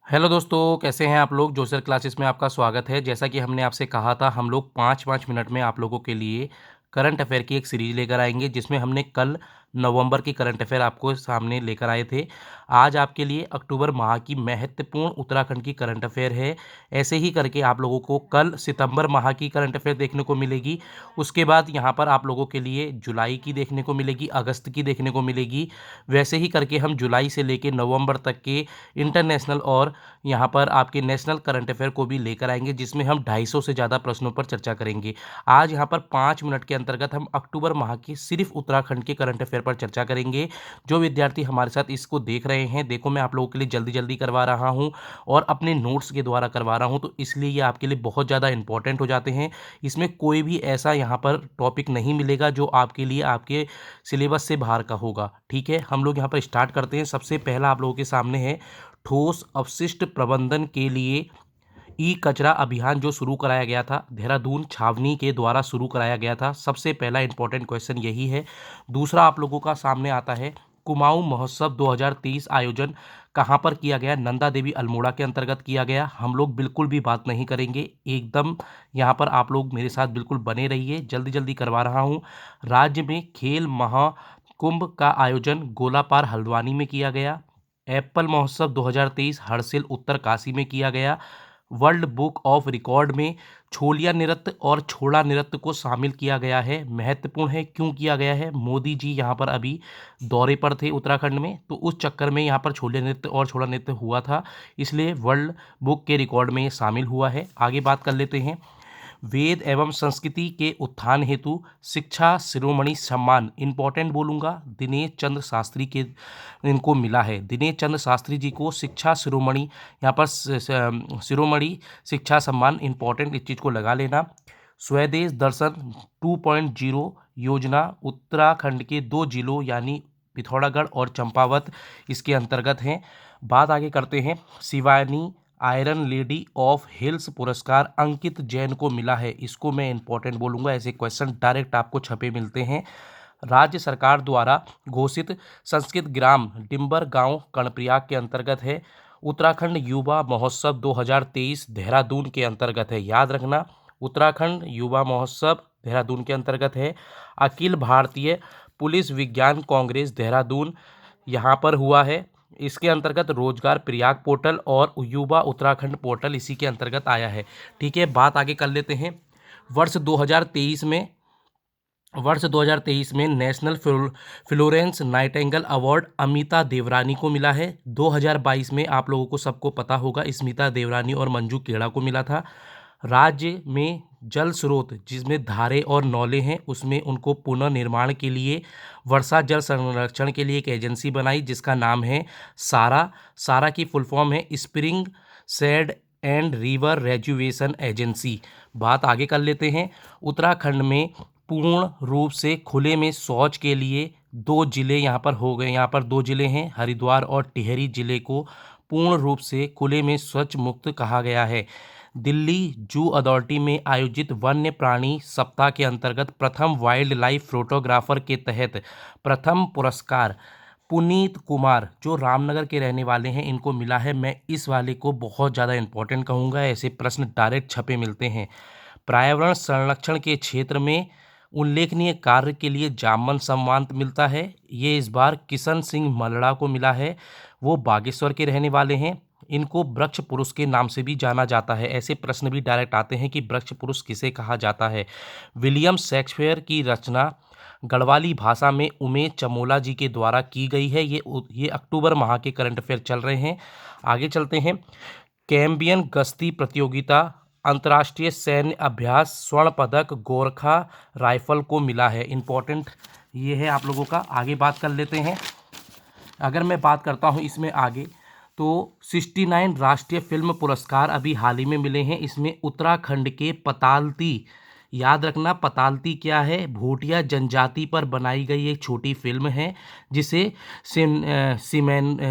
Hello दोस्तों, कैसे हैं आप लोग? जोसर क्लासेस में आपका स्वागत है। जैसा कि हमने आपसे कहा था, हम लोग 5-5 मिनट में आप लोगों के लिए करंट अफेयर की एक सीरीज लेकर आएंगे, जिसमें हमने कल नवंबर की करंट अफेयर आपको सामने लेकर आए थे। आज आपके लिए अक्टूबर माह की महत्वपूर्ण उत्तराखंड की करंट अफेयर है। ऐसे ही करके आप लोगों को कल सितंबर माह की करंट अफेयर देखने को मिलेगी। उसके बाद यहाँ पर आप लोगों के लिए जुलाई की देखने को मिलेगी, अगस्त की देखने को मिलेगी। वैसे ही करके हम जुलाई से लेकर नवंबर तक के इंटरनेशनल और यहाँ पर आपके नेशनल करंट अफेयर को भी लेकर आएंगे, जिसमें हम 250 से ज़्यादा प्रश्नों पर चर्चा करेंगे। आज यहाँ पर 5 मिनट के अंतर्गत हम अक्टूबर माह की सिर्फ उत्तराखंड के करंट अफेयर पर चर्चा करेंगे। जो विद्यार्थी हमारे साथ इसको देख रहे हैं, देखो मैं आप लोगों के लिए जल्दी जल्दी करवा रहा हूँ और अपने नोट्स के द्वारा करवा रहा हूँ, तो इसलिए ये आपके लिए बहुत ज़्यादा इंपॉर्टेंट हो जाते हैं। इसमें कोई भी ऐसा यहाँ पर टॉपिक नहीं मिलेगा जो आपके लिए आपके सिलेबस से बाहर का होगा। ठीक है, हम लोग यहाँ पर स्टार्ट करते हैं। सबसे पहला आप लोगों के सामने है ठोस अपशिष्ट प्रबंधन के लिए ई कचरा अभियान जो शुरू कराया गया था, देहरादून छावनी के द्वारा शुरू कराया गया था। सबसे पहला इंपॉर्टेंट क्वेश्चन यही है। दूसरा आप लोगों का सामने आता है, कुमाऊं महोत्सव 2023 आयोजन कहाँ पर किया गया? नंदा देवी अल्मोड़ा के अंतर्गत किया गया। हम लोग बिल्कुल भी बात नहीं करेंगे, एकदम यहाँ पर आप लोग मेरे साथ बिल्कुल बने रहिए, जल्दी जल्दी करवा रहा हूँ। राज्य में खेल महाकुंभ का आयोजन गोलापार हल्द्वानी में किया गया। एप्पल महोत्सव 2023 हरसिल उत्तरकाशी में किया गया। वर्ल्ड बुक ऑफ रिकॉर्ड में छोलिया नृत्य और छोड़ा नृत्य को शामिल किया गया है। महत्वपूर्ण है, क्यों किया गया है? मोदी जी यहाँ पर अभी दौरे पर थे उत्तराखंड में, तो उस चक्कर में यहाँ पर छोलिया नृत्य और छोड़ा नृत्य हुआ था, इसलिए वर्ल्ड बुक के रिकॉर्ड में ये शामिल हुआ है। आगे बात कर लेते हैं। वेद एवं संस्कृति के उत्थान हेतु शिक्षा शिरोमणि सम्मान, इंपॉर्टेंट बोलूँगा, दिनेश चंद्र शास्त्री के इनको मिला है। दिनेश चंद्र शास्त्री जी को शिक्षा शिरोमणि, यहाँ पर शिरोमणि शिक्षा सम्मान, इंपॉर्टेंट, इस चीज़ को लगा लेना। स्वदेश दर्शन 2.0 योजना उत्तराखंड के 2 जिलों यानी पिथौरागढ़ और चंपावत इसके अंतर्गत हैं। बात आगे करते हैं। Shivani iron lady of hills पुरस्कार अंकित जैन को मिला है। इसको मैं इंपॉर्टेंट बोलूँगा, ऐसे क्वेश्चन डायरेक्ट आपको छपे मिलते हैं। राज्य सरकार द्वारा घोषित संस्कृत ग्राम डिम्बर गांव कर्णप्रयाग के अंतर्गत है। उत्तराखंड युवा महोत्सव 2023 देहरादून के अंतर्गत है। याद रखना, उत्तराखंड युवा महोत्सव देहरादून के अंतर्गत है। अखिल भारतीय पुलिस विज्ञान कांग्रेस देहरादून यहाँ पर हुआ है। इसके अंतर्गत रोजगार प्रयाग पोर्टल और युवा उत्तराखंड पोर्टल इसी के अंतर्गत आया है। ठीक है, बात आगे कर लेते हैं। वर्ष 2023 में national Florence Nightingale award Amita देवरानी को मिला है। 2022 में आप लोगों को सबको पता होगा, स्मिता देवरानी और मंजू केड़ा को मिला था। राज्य में जल स्रोत जिसमें धारे और नौले हैं, उसमें उनको पुनर्निर्माण के लिए वर्षा जल संरक्षण के लिए एक एजेंसी बनाई, जिसका नाम है सारा। सारा की फुल फॉर्म है spring shed and river rejuvenation agency. बात आगे कर लेते हैं। उत्तराखंड में पूर्ण रूप से खुले में शौच के लिए 2 जिले यहाँ पर हो गए। यहाँ पर 2 जिले हैं, हरिद्वार और टिहरी जिले को पूर्ण रूप से खुले में स्वच्छ मुक्त कहा गया है। दिल्ली जू अथॉरिटी में आयोजित वन्य प्राणी सप्ताह के अंतर्गत प्रथम वाइल्ड लाइफ फोटोग्राफर के तहत प्रथम पुरस्कार पुनीत कुमार जो रामनगर के रहने वाले हैं, इनको मिला है। मैं इस वाले को बहुत ज़्यादा इंपॉर्टेंट कहूँगा, ऐसे प्रश्न डायरेक्ट छपे मिलते हैं। पर्यावरण संरक्षण के क्षेत्र में उल्लेखनीय कार्य के लिए जामन सम्मान मिलता है। ये इस बार किशन सिंह मलड़ा को मिला है, वो बागेश्वर के रहने वाले हैं। इनको वृक्ष पुरुष के नाम से भी जाना जाता है। ऐसे प्रश्न भी डायरेक्ट आते हैं कि वृक्ष पुरुष किसे कहा जाता है। विलियम शेक्सपियर की रचना गढ़वाली भाषा में उमेश चमोला जी के द्वारा की गई है। ये अक्टूबर माह के करंट अफेयर चल रहे हैं। आगे चलते हैं। कैम्बियन गश्ती प्रतियोगिता अंतर्राष्ट्रीय सैन्य अभ्यास स्वर्ण पदक गोरखा राइफल को मिला है। इंपॉर्टेंट ये है आप लोगों का। आगे बात कर लेते हैं। अगर मैं बात करता हूँ इसमें आगे, तो 69 राष्ट्रीय फिल्म पुरस्कार अभी हाल ही में मिले हैं। इसमें उत्तराखंड के पतालती, याद रखना पतालती क्या है, भूटिया जनजाति पर बनाई गई एक छोटी फिल्म है, जिसे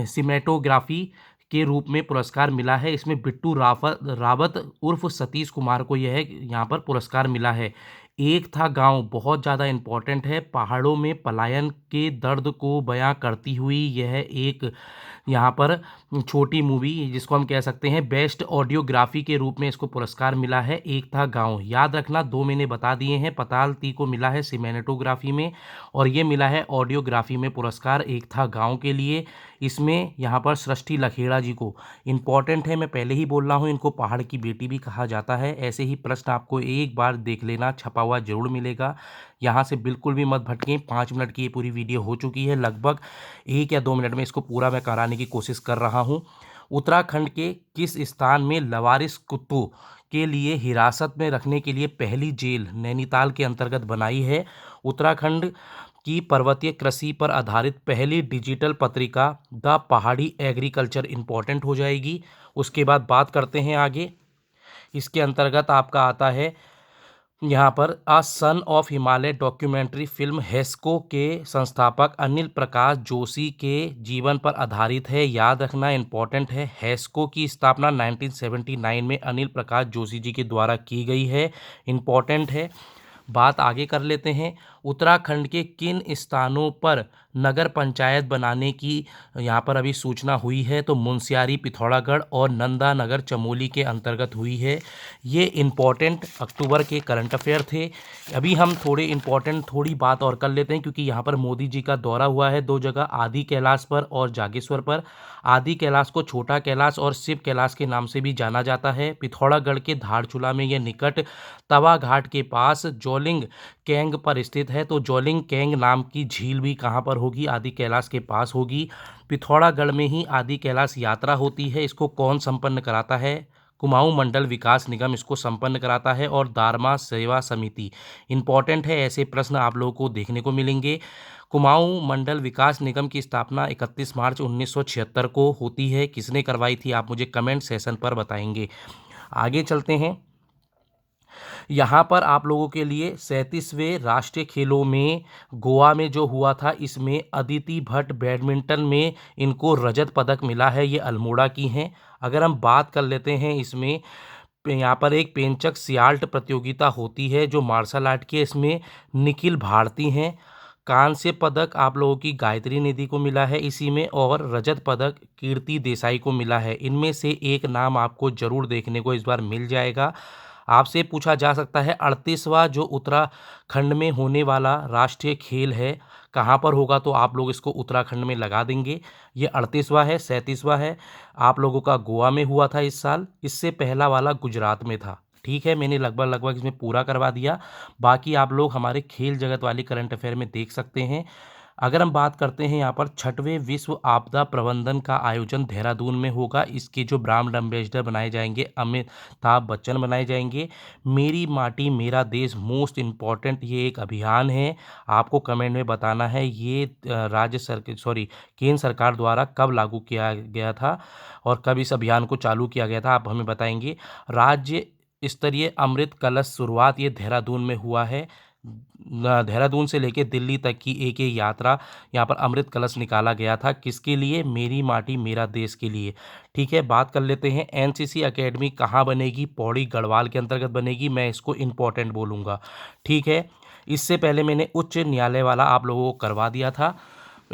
सिनेमेटोग्राफी के रूप में पुरस्कार मिला है। इसमें बिट्टू रावत उर्फ सतीश कुमार को यह यहाँ पर पुरस्कार मिला है। एक था गाँव बहुत ज़्यादा इम्पोर्टेंट है। पहाड़ों में पलायन के दर्द को बयाँ करती हुई यह एक यहाँ पर छोटी मूवी जिसको हम कह सकते हैं बेस्ट ऑडियोग्राफी के रूप में इसको पुरस्कार मिला है। एक था गाँव, याद रखना 2 मैंने बता दिए हैं। पताल ती को मिला है सिनेमेटोग्राफी में और ये मिला है ऑडियोग्राफी में पुरस्कार एक था गाँव के लिए। इसमें यहाँ पर सृष्टि लखेड़ा जी को इम्पॉर्टेंट है, मैं पहले ही बोल रहा हूँ, इनको पहाड़ की बेटी भी कहा जाता है। ऐसे ही प्रश्न आपको एक बार देख लेना, छपा हुआ ज़रूर मिलेगा। यहाँ से बिल्कुल भी मत भटकें। 5 मिनट की ये पूरी वीडियो हो चुकी है, लगभग 1 या 2 मिनट में इसको पूरा मैं कराने की कोशिश कर रहा हूँ। उत्तराखंड के किस स्थान में लवारिस कुत्तों के लिए हिरासत में रखने के लिए पहली जेल नैनीताल के अंतर्गत बनाई है? उत्तराखंड की पर्वतीय कृषि पर आधारित पहली डिजिटल पत्रिका द पहाड़ी एग्रीकल्चर इम्पोर्टेंट हो जाएगी। उसके बाद बात करते हैं आगे। इसके अंतर्गत आपका आता है यहाँ पर a son of Himalaya documentary film HESCO के संस्थापक अनिल प्रकाश जोशी के जीवन पर आधारित है। याद रखना इम्पोर्टेंट है। हेस्को की स्थापना 1979 में अनिल प्रकाश जोशी जी के द्वारा की गई है, इम्पोर्टेंट है। बात आगे कर लेते हैं। उत्तराखंड के किन स्थानों पर नगर पंचायत बनाने की यहाँ पर अभी सूचना हुई है? तो मुनस्यारी पिथौरागढ़ और नंदा नगर चमोली के अंतर्गत हुई है। ये इम्पॉर्टेंट अक्टूबर के करंट अफेयर थे। अभी हम थोड़ी बात और कर लेते हैं क्योंकि यहाँ पर मोदी जी का दौरा हुआ है 2 जगह, आदि कैलाश पर और जागेश्वर पर। आदि कैलाश को छोटा कैलाश और शिव कैलाश के नाम से भी जाना जाता है। पिथौरागढ़ के धारचूला में यह निकट तवा घाट के पास जोलिंग कैंग पर स्थित है। तो जोलिंग कैंग नाम की झील भी कहाँ पर होगी? आदि कैलाश के पास होगी। पिथौरागढ़ में ही आदि कैलाश यात्रा होती है। इसको कौन संपन्न कराता है? कुमाऊं मंडल विकास निगम इसको संपन्न कराता है और दारमा सेवा समिति। इम्पॉर्टेंट है, ऐसे प्रश्न आप लोगों को देखने को मिलेंगे। कुमाऊं मंडल विकास निगम की स्थापना 31 मार्च 1976 को होती है। किसने करवाई थी? आप मुझे कमेंट सेशन पर बताएंगे। आगे चलते हैं। यहाँ पर आप लोगों के लिए 37वें राष्ट्रीय खेलों में गोवा में जो हुआ था, इसमें अदिति भट्ट बैडमिंटन में इनको रजत पदक मिला है। ये अल्मोड़ा की हैं। अगर हम बात कर लेते हैं इसमें यहाँ पर एक पेंचक सियाल्ट प्रतियोगिता होती है जो मार्शल आर्ट की है। इसमें निखिल भारती हैं। कांस्य पदक आप लोगों की गायत्री निधि को मिला है इसी में और रजत पदक कीर्ति देसाई को मिला है। इनमें से एक नाम आपको जरूर देखने को इस बार मिल जाएगा। आपसे पूछा जा सकता है 38वां जो उत्तराखंड में होने वाला राष्ट्रीय खेल है कहाँ पर होगा? तो आप लोग इसको उत्तराखंड में लगा देंगे। ये 38वां है, 37वां है। आप लोगों का गोवा में हुआ था इस साल, इससे पहला वाला गुजरात में था। ठीक है, मैंने लगभग इसमें पूरा करवा दिया। बाकी आप लोग हमारे खेल जगत वाली करंट अफेयर में देख सकते हैं। अगर हम बात करते हैं यहाँ पर 6वें विश्व आपदा प्रबंधन का आयोजन देहरादून में होगा। इसके जो ब्रांड एम्बेसडर बनाए जाएंगे अमिताभ बच्चन बनाए जाएंगे। मेरी माटी मेरा देश मोस्ट इम्पॉर्टेंट ये एक अभियान है। आपको कमेंट में बताना है ये केंद्र सरकार द्वारा कब लागू किया गया था और कब इस अभियान को चालू किया गया था, आप हमें बताएंगे। राज्य स्तरीय अमृत कलश शुरुआत ये देहरादून में हुआ है। देहरादून से लेकर दिल्ली तक की एक ये यात्रा यहाँ पर अमृत कलश निकाला गया था। किसके लिए? मेरी माटी मेरा देश के लिए। ठीक है, बात कर लेते हैं एनसीसी एकेडमी कहाँ बनेगी? पौड़ी गढ़वाल के अंतर्गत बनेगी। मैं इसको इम्पोर्टेंट बोलूँगा। ठीक है, इससे पहले मैंने उच्च न्यायालय वाला आप लोगों को करवा दिया था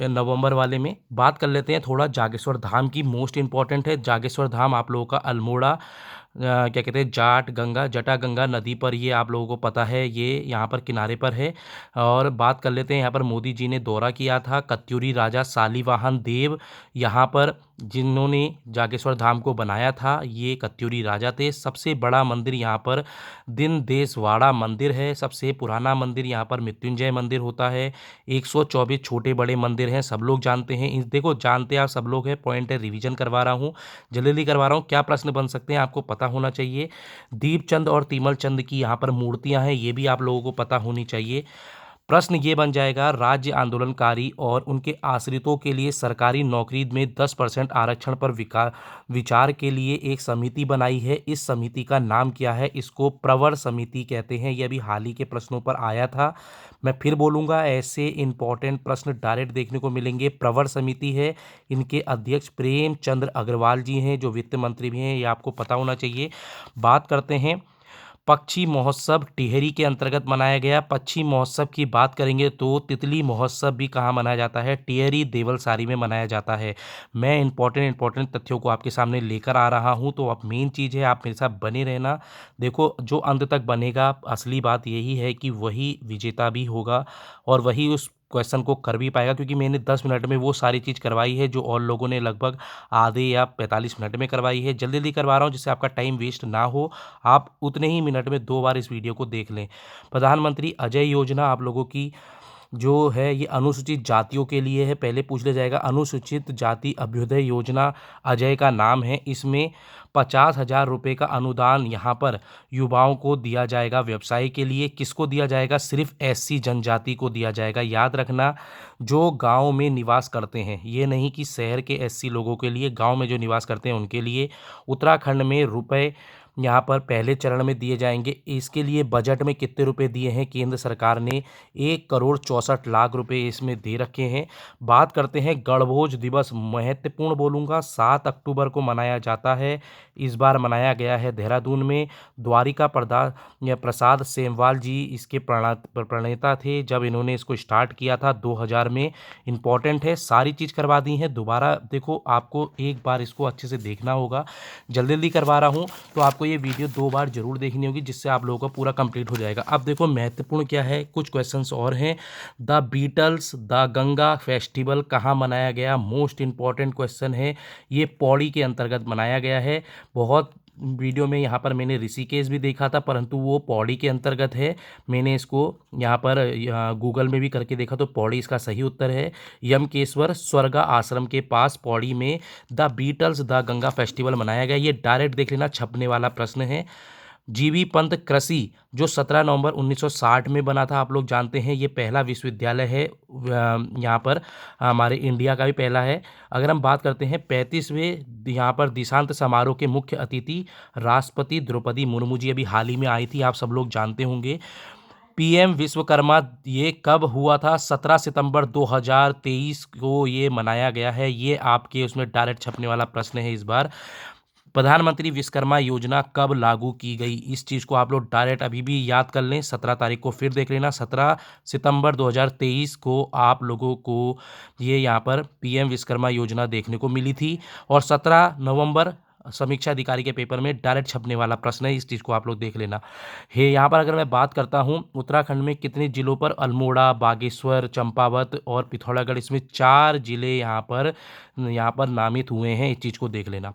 नवंबर वाले में। बात कर लेते हैं थोड़ा जागेश्वर धाम की, मोस्ट इम्पॉर्टेंट है। जागेश्वर धाम आप लोगों का अल्मोड़ा क्या कहते हैं जटागंगा नदी पर, ये आप लोगों को पता है, ये यहाँ पर किनारे पर है। और बात कर लेते हैं यहाँ पर मोदी जी ने दौरा किया था। कत्यूरी राजा शालीवाहन देव यहाँ पर जिन्होंने जागेश्वर धाम को बनाया था, ये कत्यूरी राजा थे। सबसे बड़ा मंदिर यहाँ पर दिन देशवाड़ा मंदिर है। सबसे पुराना मंदिर यहाँ पर मृत्युंजय मंदिर होता है। 124 छोटे बड़े मंदिर हैं, सब लोग जानते हैं। देखो जानते आप सब लोग हैं, पॉइंट है, रिवीजन करवा रहा हूँ, जल्दी करवा रहा हूँ। क्या प्रश्न बन सकते हैं आपको पता होना चाहिए। दीपचंद और तीमल चंद की यहाँ पर मूर्तियाँ हैं, ये भी आप लोगों को पता होनी चाहिए। प्रश्न ये बन जाएगा, राज्य आंदोलनकारी और उनके आश्रितों के लिए सरकारी नौकरी में 10% आरक्षण पर विचार के लिए एक समिति बनाई है। इस समिति का नाम क्या है? इसको प्रवर समिति कहते हैं। यह भी हाल ही के प्रश्नों पर आया था। मैं फिर बोलूँगा, ऐसे इंपॉर्टेंट प्रश्न डायरेक्ट देखने को मिलेंगे। प्रवर समिति है, इनके अध्यक्ष प्रेमचंद्र अग्रवाल जी हैं जो वित्त मंत्री भी हैं, ये आपको पता होना चाहिए। बात करते हैं पक्षी महोत्सव टिहरी के अंतर्गत मनाया गया। पक्षी महोत्सव की बात करेंगे तो तितली महोत्सव भी कहाँ मनाया जाता है? टिहरी देवलसारी में मनाया जाता है। मैं इम्पोर्टेंट तथ्यों को आपके सामने लेकर आ रहा हूँ, तो अब मेन चीज़ है आप मेरे साथ बने रहना। देखो, जो अंत तक बनेगा, असली बात यही है कि वही विजेता भी होगा और वही उस क्वेश्चन को कर भी पाएगा, क्योंकि मैंने 10 मिनट में वो सारी चीज़ करवाई है जो और लोगों ने लगभग आधे या 45 मिनट में करवाई है। जल्दी जल्दी करवा रहा हूँ जिससे आपका टाइम वेस्ट ना हो, आप उतने ही मिनट में 2 बार इस वीडियो को देख लें। प्रधानमंत्री अजय योजना आप लोगों की जो है ये अनुसूचित जातियों के लिए है। पहले पूछ लिया जाएगा, अनुसूचित जाति अभ्युदय योजना अजय का नाम है। इसमें 50,000 रुपये का अनुदान यहाँ पर युवाओं को दिया जाएगा व्यवसाय के लिए। किसको दिया जाएगा? सिर्फ एससी जनजाति को दिया जाएगा। याद रखना, जो गांव में निवास करते हैं, ये नहीं कि शहर के एससी लोगों के लिए, गांव में जो निवास करते हैं उनके लिए। उत्तराखंड में रुपए यहाँ पर पहले चरण में दिए जाएंगे। इसके लिए बजट में कितने रुपए दिए हैं? केंद्र सरकार ने 1,64,00,000 रुपए इसमें दे रखे हैं। बात करते हैं गणभोज दिवस, महत्वपूर्ण बोलूँगा, 7 अक्टूबर को मनाया जाता है। इस बार मनाया गया है देहरादून में। द्वारिका प्रसाद सेमवाल जी इसके प्रणेता थे जब इन्होंने इसको स्टार्ट किया था 2000 में। इम्पॉर्टेंट है, सारी चीज़ करवा दी है। दोबारा देखो, आपको एक बार इसको अच्छे से देखना होगा। जल्दी जल्दी करवा रहा हूँ, तो आपको ये वीडियो 2 बार जरूर देखनी होगी, जिससे आप लोगों का पूरा कंप्लीट हो जाएगा। अब देखो, महत्वपूर्ण क्या है, कुछ क्वेश्चंस और हैं। The Beatles the Ganga festival कहाँ मनाया गया? मोस्ट इंपॉर्टेंट क्वेश्चन है। ये पौड़ी के अंतर्गत मनाया गया है। बहुत वीडियो में यहाँ पर मैंने ऋषिकेश भी देखा था, परंतु वो पौड़ी के अंतर्गत है। मैंने इसको यहाँ पर गूगल में भी करके देखा, तो पौड़ी इसका सही उत्तर है। यमकेश्वर स्वर्गा आश्रम के पास पौड़ी में the Beatles the Ganga festival मनाया गया। ये डायरेक्ट देख लेना, छपने वाला प्रश्न है। जीबी पंत कृषि जो 17 नवंबर 1960 में बना था, आप लोग जानते हैं, ये पहला विश्वविद्यालय है यहाँ पर, हमारे इंडिया का भी पहला है। अगर हम बात करते हैं 35वें यहाँ पर दीक्षांत समारोह के मुख्य अतिथि राष्ट्रपति द्रौपदी मुर्मू जी अभी हाल ही में आई थी, आप सब लोग जानते होंगे। पीएम विश्वकर्मा ये कब हुआ था? 17 सितंबर 2023 को ये मनाया गया है। ये आपके उसमें डायरेक्ट छपने वाला प्रश्न है इस बार। प्रधानमंत्री विश्वकर्मा योजना कब लागू की गई? इस चीज़ को आप लोग डायरेक्ट अभी भी याद कर लें, 17 तारीख को फिर देख लेना। 17 सितंबर 2023 को आप लोगों को ये यहाँ पर पीएम विश्वकर्मा योजना देखने को मिली थी। और 17 नवंबर समीक्षा अधिकारी के पेपर में डायरेक्ट छपने वाला प्रश्न है, इस चीज़ को आप लोग देख लेना है। यहाँ पर अगर मैं बात करता हूँ, उत्तराखंड में कितने जिलों पर? अल्मोड़ा, बागेश्वर, चंपावत और पिथौरागढ़, इसमें 4 जिले यहाँ पर नामित हुए हैं, इस चीज़ को देख लेना।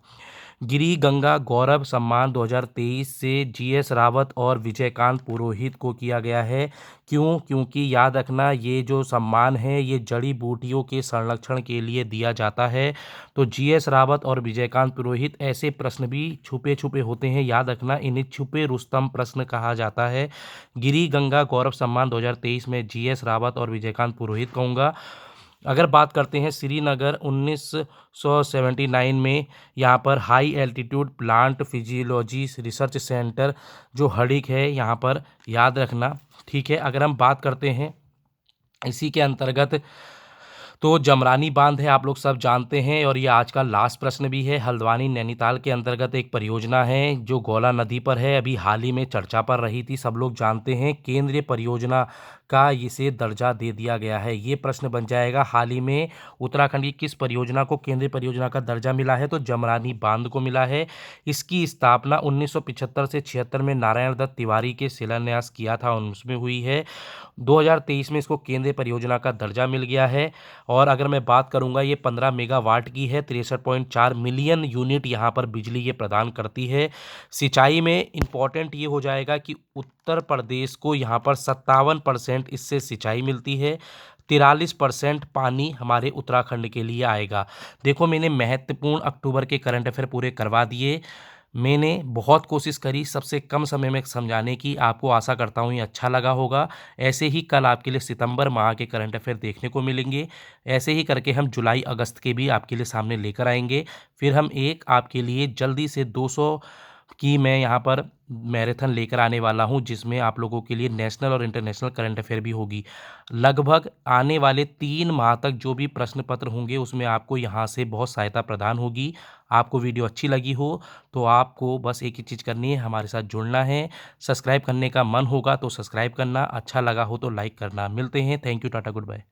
गिरी गंगा गौरव सम्मान 2023 से जीएस रावत और विजयकांत पुरोहित को किया गया है। क्यों? क्योंकि याद रखना, ये जो सम्मान है ये जड़ी बूटियों के संरक्षण के लिए दिया जाता है। तो जीएस रावत और विजयकांत पुरोहित, ऐसे प्रश्न भी छुपे छुपे होते हैं, याद रखना, इन्हें छुपे रुस्तम प्रश्न कहा जाता है। गिरी गंगा गौरव सम्मान 2023 में जीएस रावत और विजयकांत पुरोहित कहूँगा। अगर बात करते हैं श्रीनगर 1979 में यहाँ पर high altitude plant physiology research centre जो हडिक है यहाँ पर, याद रखना, ठीक है। अगर हम बात करते हैं इसी के अंतर्गत, तो जमरानी बांध है, आप लोग सब जानते हैं, और ये आज का लास्ट प्रश्न भी है। हल्द्वानी नैनीताल के अंतर्गत एक परियोजना है जो गौला नदी पर है, अभी हाल ही में चर्चा पर रही थी, सब लोग जानते हैं। केंद्रीय परियोजना का इसे दर्जा दे दिया गया है, ये प्रश्न बन जाएगा। हाल ही में उत्तराखंड की किस परियोजना को केंद्रीय परियोजना का दर्जा मिला है? तो जमरानी बांध को मिला है। इसकी स्थापना 1975 से 76 में नारायण दत्त तिवारी के शिलान्यास किया था, उसमें हुई है। 2023 में इसको केंद्रीय परियोजना का दर्जा मिल गया है। और अगर मैं बात करूंगा, ये 15 मेगावाट की है, 63.4 मिलियन यूनिट यहाँ पर बिजली ये प्रदान करती है। सिंचाई में इम्पॉर्टेंट ये हो जाएगा कि उत्तर प्रदेश को यहाँ पर 57% इससे सिंचाई मिलती है, 43% पानी हमारे उत्तराखंड के लिए आएगा। देखो, मैंने महत्वपूर्ण अक्टूबर के करंट अफेयर पूरे करवा दिए। मैंने बहुत कोशिश करी सबसे कम समय में समझाने की, आपको आशा करता हूँ ये अच्छा लगा होगा। ऐसे ही कल आपके लिए सितंबर माह के करंट अफेयर देखने को मिलेंगे। ऐसे ही करके हम जुलाई अगस्त के भी आपके लिए सामने लेकर आएंगे। फिर हम एक आपके लिए जल्दी से 200 कि मैं यहाँ पर मैराथन लेकर आने वाला हूँ, जिसमें आप लोगों के लिए नेशनल और इंटरनेशनल करंट अफेयर भी होगी। लगभग आने वाले 3 माह तक जो भी प्रश्न पत्र होंगे, उसमें आपको यहाँ से बहुत सहायता प्रदान होगी। आपको वीडियो अच्छी लगी हो, तो आपको बस एक ही चीज़ करनी है, हमारे साथ जुड़ना है। सब्सक्राइब करने का मन होगा तो सब्सक्राइब करना, अच्छा लगा हो तो लाइक करना। मिलते हैं। Thank you, tata, good bye.